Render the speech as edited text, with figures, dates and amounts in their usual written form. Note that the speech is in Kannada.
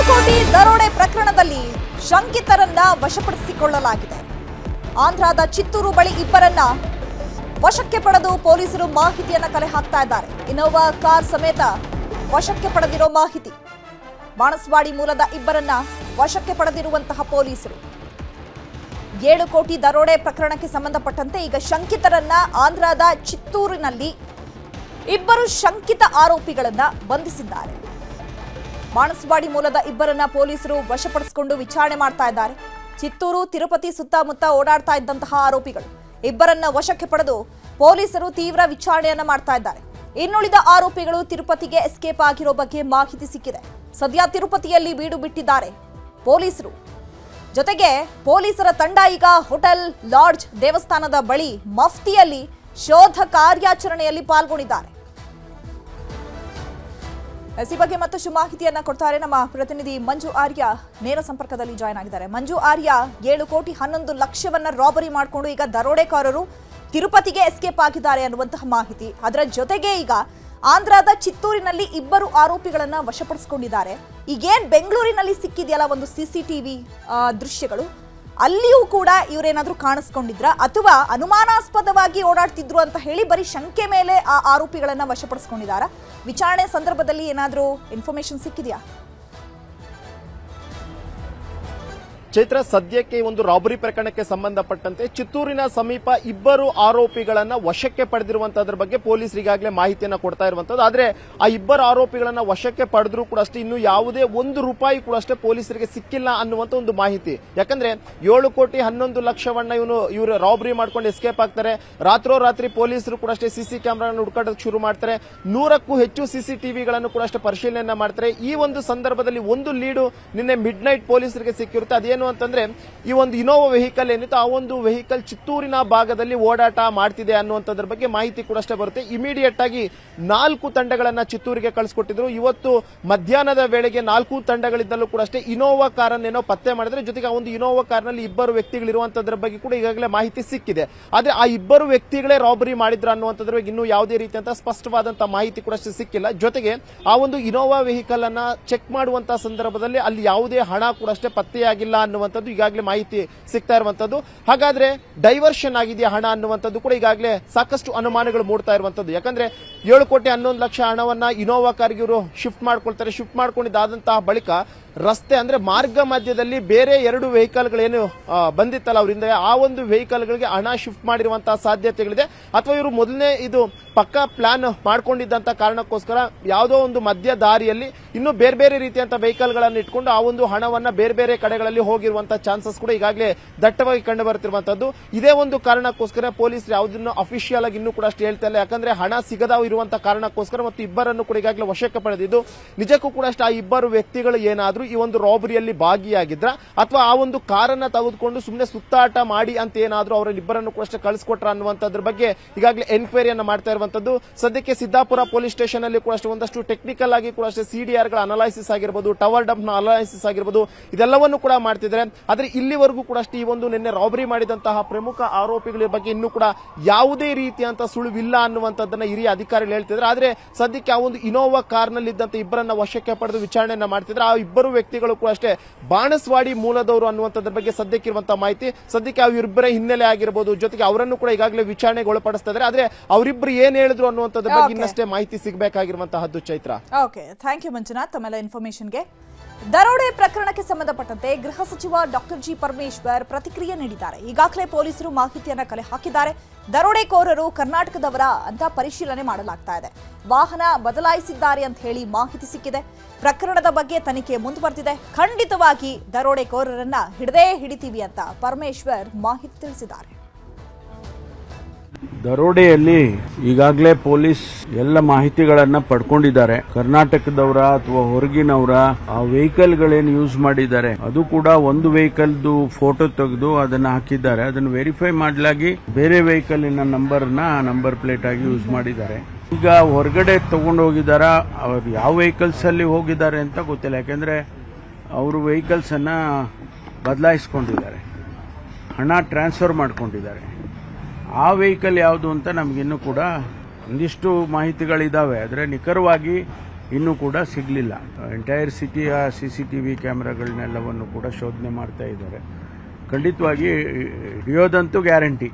ಕೋಟಿ ದರೋಡೆ ಪ್ರಕರಣದಲ್ಲಿ ಶಂಕಿತರನ್ನ ವಶಪಡಿಸಿಕೊಳ್ಳಲಾಗಿದೆ. ಆಂಧ್ರದ ಚಿತ್ತೂರು ಬಳಿ ಇಬ್ಬರನ್ನ ವಶಕ್ಕೆ ಪಡೆದು ಪೊಲೀಸರು ಮಾಹಿತಿಯನ್ನ ಕಲೆ ಹಾಕ್ತಾ ಇದ್ದಾರೆ. ಇನೋವಾ ಕಾರ್ ಸಮೇತ ವಶಕ್ಕೆ ಪಡೆದಿರೋ ಮಾಹಿತಿ. ಬಾಣಸ್ವಾಡಿ ಮೂಲದ ಇಬ್ಬರನ್ನ ವಶಕ್ಕೆ ಪಡೆದಿರುವಂತಹ ಪೊಲೀಸರು 7 ಕೋಟಿ ದರೋಡೆ ಪ್ರಕರಣಕ್ಕೆ ಸಂಬಂಧಪಟ್ಟಂತೆ ಈಗ ಶಂಕಿತರನ್ನ ಆಂಧ್ರದ ಚಿತ್ತೂರಿನಲ್ಲಿ ಇಬ್ಬರು ಶಂಕಿತ ಆರೋಪಿಗಳನ್ನ ಬಂಧಿಸಿದ್ದಾರೆ. ಬಾಣಸ್ವಾಡಿ ಮೂಲದ ಇಬ್ಬರನ್ನ ಪೊಲೀಸರು ವಶಪಡಿಸಿಕೊಂಡು ವಿಚಾರಣೆ ಮಾಡ್ತಾ ಇದ್ದಾರೆ. ಚಿತ್ತೂರು ತಿರುಪತಿ ಸುತ್ತಮುತ್ತ ಓಡಾಡ್ತಾ ಇದ್ದಂತಹ ಆರೋಪಿಗಳು ಇಬ್ಬರನ್ನ ವಶಕ್ಕೆ ಪಡೆದು ಪೊಲೀಸರು ತೀವ್ರ ವಿಚಾರಣೆಯನ್ನ ಮಾಡ್ತಾ ಇದ್ದಾರೆ. ಇನ್ನುಳಿದ ಆರೋಪಿಗಳು ತಿರುಪತಿಗೆ ಎಸ್ಕೇಪ್ ಆಗಿರೋ ಬಗ್ಗೆ ಮಾಹಿತಿ ಸಿಕ್ಕಿದೆ. ಸದ್ಯ ತಿರುಪತಿಯಲ್ಲಿ ಬೀಡು ಬಿಟ್ಟಿದ್ದಾರೆ ಪೊಲೀಸರು. ಜೊತೆಗೆ ಪೊಲೀಸರ ತಂಡ ಈಗ ಹೋಟೆಲ್, ಲಾಡ್ಜ್, ದೇವಸ್ಥಾನದ ಬಳಿ ಮಫ್ತಿಯಲ್ಲಿ ಶೋಧ ಕಾರ್ಯಾಚರಣೆಯಲ್ಲಿ ಪಾಲ್ಗೊಂಡಿದ್ದಾರೆ. ಈ ಬಗ್ಗೆ ಮತ್ತಷ್ಟು ಮಾಹಿತಿಯನ್ನ ಕೊಡ್ತಾರೆ ನಮ್ಮ ಪ್ರತಿನಿಧಿ ಮಂಜು ಆರ್ಯ ನೇರ ಸಂಪರ್ಕದಲ್ಲಿ ಜಾಯ್ನ್ ಆಗಿದ್ದಾರೆ. ಮಂಜು ಆರ್ಯ, 7 ಕೋಟಿ 11 ಲಕ್ಷವನ್ನ ರಾಬರಿ ಮಾಡಿಕೊಂಡು ಈಗ ದರೋಡೆಕೋರರು ತಿರುಪತಿಗೆ ಎಸ್ಕೇಪ್ ಆಗಿದ್ದಾರೆ ಅನ್ನುವಂತಹ ಮಾಹಿತಿ. ಅದರ ಜೊತೆಗೆ ಈಗ ಆಂಧ್ರದ ಚಿತ್ತೂರಿನಲ್ಲಿ ಇಬ್ಬರು ಆರೋಪಿಗಳನ್ನ ವಶಪಡಿಸಿಕೊಂಡಿದ್ದಾರೆ. ಈಗೇನ್ ಬೆಂಗಳೂರಿನಲ್ಲಿ ಸಿಕ್ಕಿದೆಯಲ್ಲ ಒಂದು ಸಿಸಿಟಿವಿ ದೃಶ್ಯಗಳು, ಅಲ್ಲಿಯೂ ಕೂಡ ಇವರೇನಾದ್ರೂ ಕಾಣಿಸ್ಕೊಂಡಿದ್ರ ಅಥವಾ ಅನುಮಾನಾಸ್ಪದವಾಗಿ ಓಡಾಡ್ತಿದ್ರು ಅಂತ ಹೇಳಿ ಬರೀ ಶಂಕೆ ಮೇಲೆ ಆ ಆರೋಪಿಗಳನ್ನ ವಶಪಡಿಸಿಕೊಂಡಿದ್ದಾರಾ? ವಿಚಾರಣೆ ಸಂದರ್ಭದಲ್ಲಿ ಏನಾದ್ರೂ ಇನ್ಫಾರ್ಮೇಶನ್ ಸಿಕ್ಕಿದೆಯಾ? ಚೈತ್ರ, ಸದ್ಯಕ್ಕೆ ಒಂದು ರಾಬರಿ ಪ್ರಕರಣಕ್ಕೆ ಸಂಬಂಧಪಟ್ಟಂತೆ ಚಿತ್ತೂರಿನ ಸಮೀಪ ಇಬ್ಬರು ಆರೋಪಿಗಳನ್ನ ವಶಕ್ಕೆ ಪಡೆದಿರುವಂತದ್ರ ಬಗ್ಗೆ ಪೊಲೀಸರು ಈಗಾಗಲೇ ಮಾಹಿತಿಯನ್ನ ಕೊಡ್ತಾ ಇರುವಂತದ್ದು. ಆದ್ರೆ ಆ ಇಬ್ಬರು ಆರೋಪಿಗಳನ್ನ ವಶಕ್ಕೆ ಪಡೆದ್ರು ಕೂಡ ಅಷ್ಟೇ ಇನ್ನು ಯಾವುದೇ ₹1 ಕೂಡ ಅಷ್ಟೇ ಪೊಲೀಸರಿಗೆ ಸಿಕ್ಕಿಲ್ಲ ಅನ್ನುವಂತ ಒಂದು ಮಾಹಿತಿ. ಯಾಕಂದ್ರೆ 7 ಕೋಟಿ 11 ಲಕ್ಷವನ್ನ ಇವರು ರಾಬರಿ ಮಾಡ್ಕೊಂಡು ಎಸ್ಕೇಪ್ ಆಗ್ತಾರೆ. ರಾತ್ರೋರಾತ್ರಿ ಪೊಲೀಸರು ಕೂಡ ಅಷ್ಟೇ ಸಿಸಿ ಕ್ಯಾಮೆರಾಗಳನ್ನು ಹುಡುಕಾಡೋಕೆ ಶುರು ಮಾಡ್ತಾರೆ. 100ಕ್ಕೂ ಹೆಚ್ಚು ಸಿಸಿಟಿವಿಗಳನ್ನು ಕೂಡ ಅಷ್ಟೇ ಪರಿಶೀಲನೆ ಮಾಡ್ತಾರೆ. ಈ ಒಂದು ಸಂದರ್ಭದಲ್ಲಿ ಒಂದು ಲೀಡು ನಿನ್ನೆ ಮಿಡ್ ನೈಟ್ ಪೊಲೀಸರಿಗೆ ಸಿಕ್ಕಿರುತ್ತೆ. ಅದೇನು ಅಂತಂದ್ರೆ ಈ ಒಂದು ಇನೋವಾ ವೆಹಿಕಲ್ ಏನಿತ್ತು ಆ ಒಂದು ವೆಹಿಕಲ್ ಚಿತ್ತೂರಿನ ಭಾಗದಲ್ಲಿ ಓಡಾಟ ಮಾಡ್ತಿದೆ ಅನ್ನುವಂಥದ್ರ ಬಗ್ಗೆ ಮಾಹಿತಿ ಕೂಡ ಅಷ್ಟೇ ಬರುತ್ತೆ. ಇಮಿಡಿಯೇಟ್ ಆಗಿ 4 ತಂಡಗಳನ್ನ ಚಿತ್ತೂರಿಗೆ ಕಳಿಸ್ಕೊಟ್ಟಿದ್ರು. ಇವತ್ತು ಮಧ್ಯಾಹ್ನದ ವೇಳೆಗೆ 4 ತಂಡಗಳಿದ್ದಲ್ಲೂ ಕೂಡ ಅಷ್ಟೇ ಇನೋವಾ ಕಾರನ್ನೇನೋ ಪತ್ತೆ ಮಾಡಿದ್ರೆ. ಜೊತೆಗೆ ಆ ಒಂದು ಇನೋವಾ ಕಾರ್ನಲ್ಲಿ ಇಬ್ಬರು ವ್ಯಕ್ತಿಗಳಿರುವಂತದ್ರ ಬಗ್ಗೆ ಕೂಡ ಈಗಾಗಲೇ ಮಾಹಿತಿ ಸಿಕ್ಕಿದೆ. ಆದ್ರೆ ಆ ಇಬ್ಬರು ವ್ಯಕ್ತಿಗಳೇ ರಾಬರಿ ಮಾಡಿದ್ರು ಅನ್ನುವಂಥದ್ರ ಬಗ್ಗೆ ಇನ್ನೂ ಯಾವುದೇ ರೀತಿಯಂತ ಸ್ಪಷ್ಟವಾದಂತಹ ಮಾಹಿತಿ ಕೂಡ ಅಷ್ಟೇ ಸಿಕ್ಕಿಲ್ಲ. ಜೊತೆಗೆ ಆ ಒಂದು ಇನೋವಾ ವೆಹಿಕಲ್ ಅನ್ನ ಚೆಕ್ ಮಾಡುವಂತಹ ಸಂದರ್ಭದಲ್ಲಿ ಅಲ್ಲಿ ಯಾವುದೇ ಹಣ ಕೂಡ ಅಷ್ಟೇ ಪತ್ತೆಯಾಗಿಲ್ಲ ಅನ್ನುವಂಥದ್ದು ಈಗಾಗಲೇ ಮಾಹಿತಿ ಸಿಗ್ತಾ ಇರುವಂತದ್ದು. ಹಾಗಾದ್ರೆ ಡೈವರ್ಷನ್ ಆಗಿದೆಯಾ ಹಣ ಅನ್ನುವಂಥದ್ದು ಕೂಡ ಈಗಾಗಲೇ ಸಾಕಷ್ಟು ಅನುಮಾನಗಳು ಮೂಡ್ತಾ ಇರುವಂತದ್ದು. ಯಾಕಂದ್ರೆ 7 ಕೋಟಿ 11 ಲಕ್ಷ ಹಣವನ್ನ ಇನೋವಾ ಕಾರ್ಗೆ ಇವರು ಶಿಫ್ಟ್ ಮಾಡ್ಕೊಳ್ತಾರೆ. ಶಿಫ್ಟ್ ಮಾಡ್ಕೊಂಡಿದ್ದಾದಂತಹ ಬಳಿಕ ರಸ್ತೆ ಅಂದ್ರೆ ಮಾರ್ಗ ಮಧ್ಯದಲ್ಲಿ ಬೇರೆ 2 ವೆಹಿಕಲ್ಗಳೇನು ಬಂದಿತ್ತಲ್ಲ ಅವರಿಂದ, ಆ ಒಂದು ವೆಹಿಕಲ್ಗಳಿಗೆ ಹಣ ಶಿಫ್ಟ್ ಮಾಡಿರುವಂತಹ ಸಾಧ್ಯತೆಗಳಿದೆ. ಅಥವಾ ಇವರು ಮೊದಲನೇ ಇದು ಪಕ್ಕಾ ಪ್ಲಾನ್ ಮಾಡ್ಕೊಂಡಿದ್ದಂತ ಕಾರಣಕ್ಕೋಸ್ಕರ ಯಾವುದೋ ಒಂದು ಮಧ್ಯ ದಾರಿಯಲ್ಲಿ ಇನ್ನು ಬೇರೆ ಬೇರೆ ರೀತಿಯಂತ ವೆಹಿಕಲ್ಗಳನ್ನು ಇಟ್ಕೊಂಡು ಆ ಒಂದು ಹಣವನ್ನ ಬೇರೆ ಬೇರೆ ಕಡೆಗಳಲ್ಲಿ ಹೋಗಿರುವಂತಹ ಚಾನ್ಸಸ್ ಕೂಡ ಈಗಾಗಲೇ ದಟ್ಟವಾಗಿ ಕಂಡು ಬರುತ್ತಿರುವಂತದ್ದು. ಇದೇ ಒಂದು ಕಾರಣಕ್ಕೋಸ್ಕರ ಪೊಲೀಸರು ಯಾವುದನ್ನು ಅಫಿಷಿಯಲ್ ಆಗಿ ಇನ್ನೂ ಕೂಡ ಅಷ್ಟು ಹೇಳ್ತಾ ಇಲ್ಲ. ಯಾಕಂದ್ರೆ ಹಣ ಸಿಗದ ಇರುವಂತಹ ಕಾರಣಕ್ಕೋಸ್ಕರ ಮತ್ತು ಇಬ್ಬರನ್ನು ಕೂಡ ಈಗಾಗಲೇ ವಶಕ್ಕೆ ಪಡೆದಿದ್ದು. ನಿಜಕ್ಕೂ ಕೂಡ ಅಷ್ಟು ಆ ಇಬ್ಬರು ವ್ಯಕ್ತಿಗಳು ಏನಾದ್ರೂ ಈ ಒಂದು ರಾಬರಿಯಲ್ಲಿ ಭಾಗಿಯಾಗಿದ್ರ ಅಥವಾ ಆ ಒಂದು ಕಾರನ್ನ ತೆಗೆದುಕೊಂಡು ಸುಮ್ಮನೆ ಸುತ್ತಾಟ ಮಾಡಿ ಅಂತ ಏನಾದ್ರೂ ಅವರಲ್ಲಿ ಇಬ್ಬರನ್ನು ಕೂಡ ಅಷ್ಟೇ ಕಳಿಸ್ಕೊಟ್ರ ಅನ್ನುವಂಥದ್ರ ಬಗ್ಗೆ ಈಗಾಗಲೇ ಎನ್ಕ್ವೈರಿಯನ್ನ ಮಾಡ್ತಾ ಇರುವಂತದ್ದು. ಸದ್ಯಕ್ಕೆ ಸಿದ್ದಾಪುರ ಪೊಲೀಸ್ ಸ್ಟೇಷನ್ ಅಲ್ಲಿ ಕೂಡ ಅಷ್ಟೇ ಒಂದಷ್ಟು ಟೆಕ್ನಿಕಲ್ ಆಗಿ ಕೂಡ ಅಷ್ಟೇ ಸಿಡಿಆರ್ ಗಳ ಅನಲೈಸಿಸ್ ಆಗಿರಬಹುದು, ಟವರ್ ಡಂಪ್ ನ ಅನಲೈಸಿಸ್ ಆಗಿರಬಹುದು, ಇದೆಲ್ಲವನ್ನು ಕೂಡ ಮಾಡ್ತಿದ್ದಾರೆ. ಆದ್ರೆ ಇಲ್ಲಿವರೆಗೂ ಕೂಡ ಅಷ್ಟೇ ಈ ಒಂದು ನಿನ್ನೆ ರಾಬರಿ ಮಾಡಿದಂತಹ ಪ್ರಮುಖ ಆರೋಪಿಗಳ ಬಗ್ಗೆ ಇನ್ನೂ ಕೂಡ ಯಾವುದೇ ರೀತಿಯಂತ ಸುಳಿವಿಲ್ಲ ಅನ್ನುವಂಥದ್ದನ್ನ ಹಿರಿಯ ಅಧಿಕಾರಿಗಳು ಹೇಳ್ತಿದ್ದಾರೆ. ಆದ್ರೆ ಸದ್ಯಕ್ಕೆ ಆ ಒಂದು ಇನೋವಾ ಕಾರ್ನಲ್ಲಿ ಇದ್ದಂತ ಇಬ್ಬರನ್ನ ವಶಕ್ಕೆ ಪಡೆದು ವಿಚಾರಣೆಯನ್ನ ಮಾಡ್ತಿದ್ರೆ. ಆ ಇಬ್ಬರು ವ್ಯಕ್ತಿಗಳು ಕೂಡ ಅಷ್ಟೇ ಬಾಣಸ್ವಾಡಿ ಮೂಲದವರು ಅನ್ನುವಂಥದ್ರ ಬಗ್ಗೆ ಸದ್ಯಕ್ಕಿರುವಂತಹ ಮಾಹಿತಿ. ಸದ್ಯಕ್ಕೆ ಅವರಿಬ್ಬರ ಹಿನ್ನೆಲೆ ಆಗಿರಬಹುದು, ಜೊತೆಗೆ ಅವರನ್ನು ಕೂಡ ಈಗಾಗಲೇ ವಿಚಾರಣೆಗೆ ಒಳಪಡಿಸ್ತಾ ಇದ್ದಾರೆ. ಆದ್ರೆ ಅವರಿಬ್ಬರು ಏನ್ ಹೇಳಿದ್ರು ಅನ್ನುವಂಥದ್ರ ಬಗ್ಗೆ ಇನ್ನಷ್ಟೇ ಮಾಹಿತಿ ಸಿಗಬೇಕಾಗಿರುವಂತಹದ್ದು. Chaitra, okay, thank you Manjunath ತಮ್ಮೆಲ್ಲ ಇನ್ಫಾರ್ಮೇಶನ್ಗೆ. ದರೋಡೆ ಪ್ರಕರಣಕ್ಕೆ ಸಂಬಂಧಪಟ್ಟಂತೆ ಗೃಹ ಸಚಿವ ಡಾಕ್ಟರ್ ಜಿ ಪರಮೇಶ್ವರ್ ಪ್ರತಿಕ್ರಿಯೆ ನೀಡಿದ್ದಾರೆ. ಈಗಾಗಲೇ ಪೊಲೀಸರು ಮಾಹಿತಿಯನ್ನ ಕಲೆ ಹಾಕಿದ್ದಾರೆ. ದರೋಡೆಕೋರರು ಕರ್ನಾಟಕದವರ ಅಂತ ಪರಿಶೀಲನೆ ಮಾಡಲಾಗ್ತಾ ಇದೆ. ವಾಹನ ಬದಲಾಯಿಸಿದ್ದಾರೆ ಅಂತ ಹೇಳಿ ಮಾಹಿತಿ ಸಿಕ್ಕಿದೆ. ಪ್ರಕರಣದ ಬಗ್ಗೆ ತನಿಖೆ ಮುಂದುವರೆದಿದೆ. ಖಂಡಿತವಾಗಿ ದರೋಡೆಕೋರರನ್ನ ಹಿಡದೇ ಹಿಡಿತೀವಿ ಅಂತ ಪರಮೇಶ್ವರ್ ಮಾಹಿತಿ ತಿಳಿಸಿದ್ದಾರೆ. ದರೋಡೆಯಲ್ಲಿ ಈಗಾಗಲೇ ಪೊಲೀಸ್ ಎಲ್ಲ ಮಾಹಿತಿಗಳನ್ನ ಪಡ್ಕೊಂಡಿದ್ದಾರೆ. ಕರ್ನಾಟಕದವರ ಅಥವಾ ಹೊರಗಿನವರ ಆ ವೆಹಿಕಲ್ಗಳೇನು ಯೂಸ್ ಮಾಡಿದ್ದಾರೆ ಅದು ಕೂಡ ಒಂದು ವೆಹಿಕಲ್ದು ಫೋಟೋ ತೆಗೆದು ಅದನ್ನ ಹಾಕಿದ್ದಾರೆ. ಅದನ್ನು ವೆರಿಫೈ ಮಾಡಲಾಗಿ ಬೇರೆ ವೆಹಿಕಲಿನ ನಂಬರ್ ಪ್ಲೇಟ್ ಆಗಿ ಯೂಸ್ ಮಾಡಿದ್ದಾರೆ. ಈಗ ಹೊರಗಡೆ ತಗೊಂಡು ಹೋಗಿದಾರ, ಅವ್ರು ಯಾವ ವೆಹಿಕಲ್ಸ್ ಅಲ್ಲಿ ಹೋಗಿದ್ದಾರೆ ಅಂತ ಗೊತ್ತಿಲ್ಲ. ಯಾಕೆಂದ್ರೆ ಅವರು ವೆಹಿಕಲ್ಸ್ ಅನ್ನ ಬದಲಾಯಿಸ್ಕೊಂಡಿದ್ದಾರೆ, ಹಣ ಟ್ರಾನ್ಸ್ಫರ್ ಮಾಡ್ಕೊಂಡಿದ್ದಾರೆ. ಆ ವೆಹಿಕಲ್ ಯಾವುದು ಅಂತ ನಮಗಿನ್ನೂ ಕೂಡ ಒಂದಿಷ್ಟು ಮಾಹಿತಿಗಳಿದ್ದಾವೆ. ಆದರೆ ನಿಖರವಾಗಿ ಇನ್ನೂ ಕೂಡ ಸಿಗಲಿಲ್ಲ. ಎಂಟೈರ್ ಸಿಟಿಯ CCTV ಕ್ಯಾಮೆರಾಗಳನ್ನೆಲ್ಲವನ್ನು ಕೂಡ ಶೋಧನೆ ಮಾಡ್ತಾ ಇದ್ದಾರೆ. ಖಂಡಿತವಾಗಿ ಹಿಡಿಯೋದಂತೂ ಗ್ಯಾರಂಟಿ.